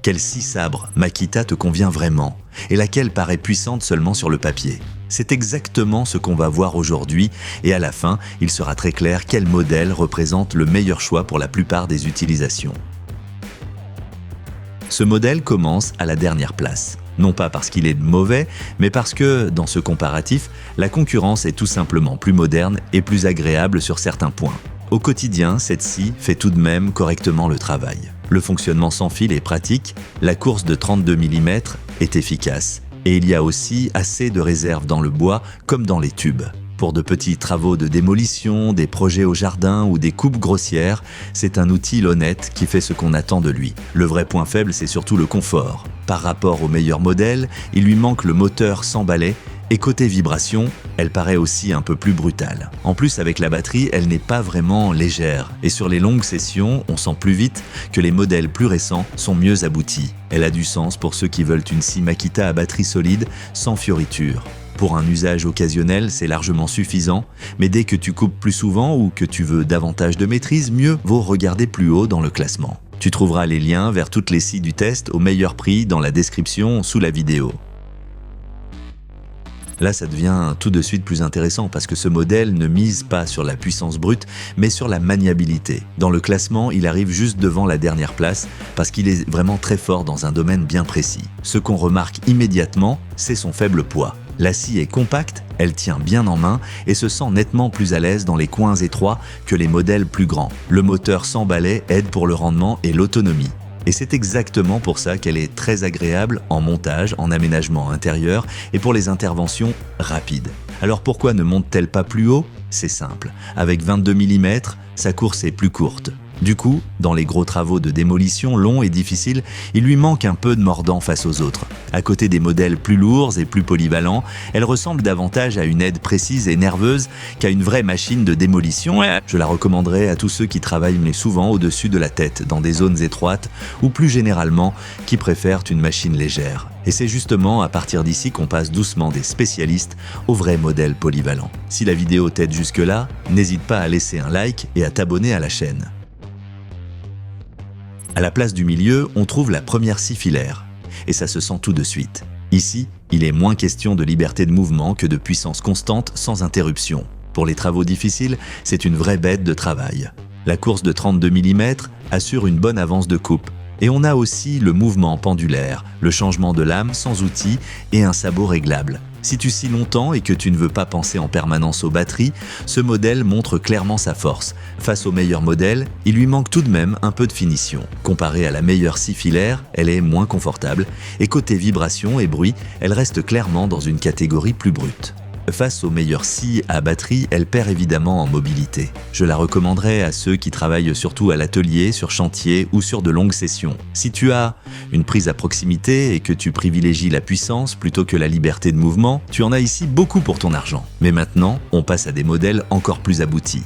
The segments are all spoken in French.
Quelle scie sabre Makita te convient vraiment et laquelle paraît puissante seulement sur le papier? C'est exactement ce qu'on va voir aujourd'hui et à la fin, il sera très clair quel modèle représente le meilleur choix pour la plupart des utilisations. Ce modèle commence à la dernière place. Non pas parce qu'il est mauvais, mais parce que, dans ce comparatif, la concurrence est tout simplement plus moderne et plus agréable sur certains points. Au quotidien, cette scie fait tout de même correctement le travail. Le fonctionnement sans fil est pratique, la course de 32 mm est efficace, et il y a aussi assez de réserve dans le bois comme dans les tubes. Pour de petits travaux de démolition, des projets au jardin ou des coupes grossières, c'est un outil honnête qui fait ce qu'on attend de lui. Le vrai point faible, c'est surtout le confort. Par rapport au meilleur modèle, il lui manque le moteur sans balai, et côté vibration, elle paraît aussi un peu plus brutale. En plus, avec la batterie, elle n'est pas vraiment légère, et sur les longues sessions, on sent plus vite que les modèles plus récents sont mieux aboutis. Elle a du sens pour ceux qui veulent une scie Makita à batterie solide, sans fioritures. Pour un usage occasionnel, c'est largement suffisant, mais dès que tu coupes plus souvent ou que tu veux davantage de maîtrise, mieux vaut regarder plus haut dans le classement. Tu trouveras les liens vers toutes les scies du test au meilleur prix dans la description sous la vidéo. Là, ça devient tout de suite plus intéressant parce que ce modèle ne mise pas sur la puissance brute, mais sur la maniabilité. Dans le classement, il arrive juste devant la dernière place parce qu'il est vraiment très fort dans un domaine bien précis. Ce qu'on remarque immédiatement, c'est son faible poids. La scie est compacte, elle tient bien en main et se sent nettement plus à l'aise dans les coins étroits que les modèles plus grands. Le moteur sans balai aide pour le rendement et l'autonomie. Et c'est exactement pour ça qu'elle est très agréable en montage, en aménagement intérieur et pour les interventions rapides. Alors pourquoi ne monte-t-elle pas plus haut? C'est simple, avec 22 mm, sa course est plus courte. Du coup, dans les gros travaux de démolition longs et difficiles, il lui manque un peu de mordant face aux autres. À côté des modèles plus lourds et plus polyvalents, elle ressemble davantage à une aide précise et nerveuse qu'à une vraie machine de démolition. Je la recommanderais à tous ceux qui travaillent mais souvent au-dessus de la tête, dans des zones étroites, ou plus généralement, qui préfèrent une machine légère. Et c'est justement à partir d'ici qu'on passe doucement des spécialistes aux vrais modèles polyvalents. Si la vidéo t'aide jusque-là, n'hésite pas à laisser un like et à t'abonner à la chaîne. À la place du milieu, on trouve la première scie filaire. Et ça se sent tout de suite. Ici, il est moins question de liberté de mouvement que de puissance constante sans interruption. Pour les travaux difficiles, c'est une vraie bête de travail. La course de 32 mm assure une bonne avance de coupe. Et on a aussi le mouvement pendulaire, le changement de lame sans outil et un sabot réglable. Si tu scies longtemps et que tu ne veux pas penser en permanence aux batteries, ce modèle montre clairement sa force. Face au meilleur modèle, il lui manque tout de même un peu de finition. Comparée à la meilleure scie filaire, elle est moins confortable et côté vibration et bruit, elle reste clairement dans une catégorie plus brute. Face aux meilleures scies à batterie, elle perd évidemment en mobilité. Je la recommanderais à ceux qui travaillent surtout à l'atelier, sur chantier ou sur de longues sessions. Si tu as une prise à proximité et que tu privilégies la puissance plutôt que la liberté de mouvement, tu en as ici beaucoup pour ton argent. Mais maintenant, on passe à des modèles encore plus aboutis.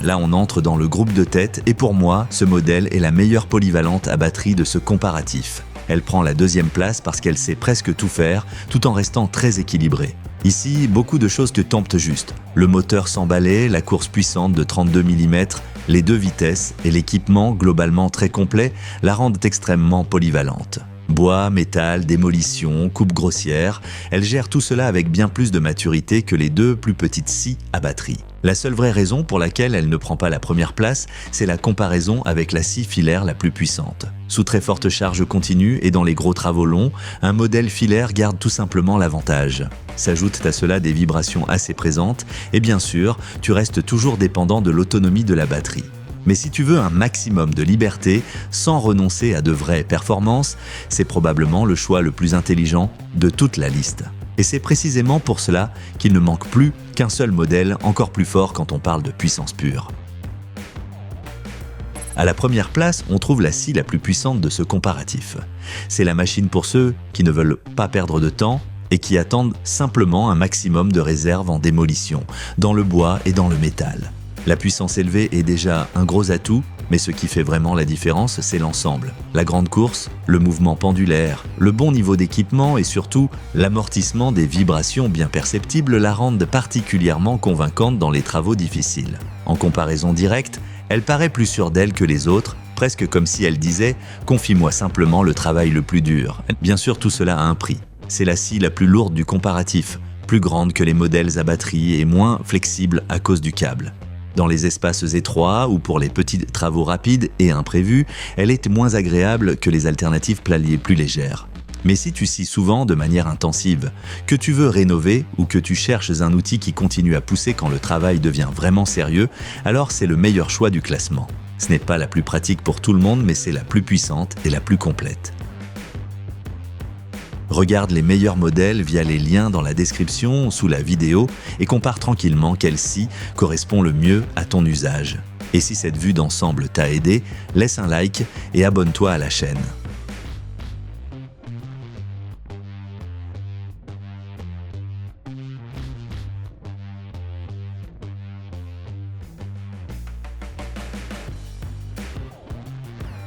Là, on entre dans le groupe de tête et pour moi, ce modèle est la meilleure polyvalente à batterie de ce comparatif. Elle prend la deuxième place parce qu'elle sait presque tout faire, tout en restant très équilibrée. Ici, beaucoup de choses te temptent juste. Le moteur sans balai, la course puissante de 32 mm, les 2 vitesses et l'équipement globalement très complet la rendent extrêmement polyvalente. Bois, métal, démolition, coupe grossière, elle gère tout cela avec bien plus de maturité que les 2 plus petites scies à batterie. La seule vraie raison pour laquelle elle ne prend pas la première place, c'est la comparaison avec la scie filaire la plus puissante. Sous très forte charge continue et dans les gros travaux longs, un modèle filaire garde tout simplement l'avantage. S'ajoutent à cela des vibrations assez présentes et bien sûr, tu restes toujours dépendant de l'autonomie de la batterie. Mais si tu veux un maximum de liberté sans renoncer à de vraies performances, c'est probablement le choix le plus intelligent de toute la liste. Et c'est précisément pour cela qu'il ne manque plus qu'un seul modèle encore plus fort quand on parle de puissance pure. À la première place, on trouve la scie la plus puissante de ce comparatif. C'est la machine pour ceux qui ne veulent pas perdre de temps et qui attendent simplement un maximum de réserve en démolition, dans le bois et dans le métal. La puissance élevée est déjà un gros atout, mais ce qui fait vraiment la différence, c'est l'ensemble. La grande course, le mouvement pendulaire, le bon niveau d'équipement et surtout l'amortissement des vibrations bien perceptibles la rendent particulièrement convaincante dans les travaux difficiles. En comparaison directe, elle paraît plus sûre d'elle que les autres, presque comme si elle disait « Confie-moi simplement le travail le plus dur ». Bien sûr, tout cela a un prix. C'est la scie la plus lourde du comparatif, plus grande que les modèles à batterie et moins flexible à cause du câble. Dans les espaces étroits ou pour les petits travaux rapides et imprévus, elle est moins agréable que les alternatives plalier plus légères. Mais si tu scies souvent de manière intensive, que tu veux rénover ou que tu cherches un outil qui continue à pousser quand le travail devient vraiment sérieux, alors c'est le meilleur choix du classement. Ce n'est pas la plus pratique pour tout le monde, mais c'est la plus puissante et la plus complète. Regarde les meilleurs modèles via les liens dans la description sous la vidéo et compare tranquillement quelle scie correspond le mieux à ton usage. Et si cette vue d'ensemble t'a aidé, laisse un like et abonne-toi à la chaîne.